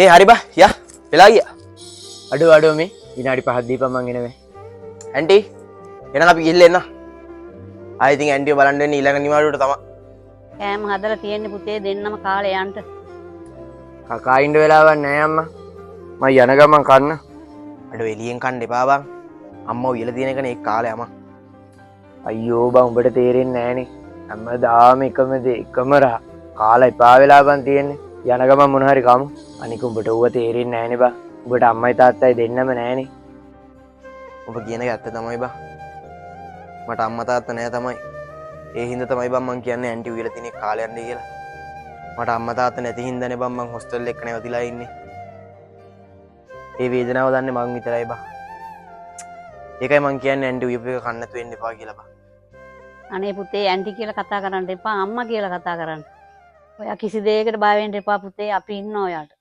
ඒ හරි බා යා වෙලා ගියා. අඩුව මේ විනාඩි 5ක් දීපන් මං එනවේ. ඇන්ටි එහෙනම් අපි ගිහිල්ලා එන්න. ආයෙ ඉතින් ඇන්ටිව බලන්න වෙන්නේ ඊළඟ නිවාඩුවට තමයි. කෑම හදලා තියෙන්නේ පුතේ දෙන්නම කාලේ යන්න. කකා ඉන්න වෙලාවක් නෑ අම්මා. මම යන ගමන් කන්න. අඩෝ එළියෙන් කන්න එපා බං. අම්මා උයලා තියෙන එකනේ ඒ කාලේ අම්මා. අයියෝ බං උඹට තේරෙන්නේ නෑනේ. හැමදාම එකම දේ එකම රහ. කාලා එපා වෙලා බං තියෙන්නේ. යන ගමන් මොන හරි කමු. අනික උඹට ඌව තේරෙන්නේ නෑනේ බං. උඹට අම්මයි තාත්තයි දෙන්නම නෑනේ. ඔබ කියන එක ඇත්ත තමයි බං. මට අම්මා තාත්තා නෑ තමයි. ඒ හින්දා තමයි බං මං කියන්නේ ඇන්ටි උයලා තියෙන කාලේ යන්නේ කියලා. මට අම්මා තාත්තා නැති හින්දානේ බං මං හොස්ටල් එක නැවතිලා ඉන්නේ. ඒ වේදනාව දන්නේ මං විතරයි බං. ඒකයි මං කියන්නේ ඇන්ටි උයපු එක කන්න නැතු වෙන්න එපා කියලා බං. අනේ පුතේ ඇන්ටි කියලා කතා කරන්න එපා අම්මා කියලා කතා කරන්න. ඔයා කිසි දෙයකට බය වෙන්න එපා පුතේ අපි ඉන්න ඔයාට.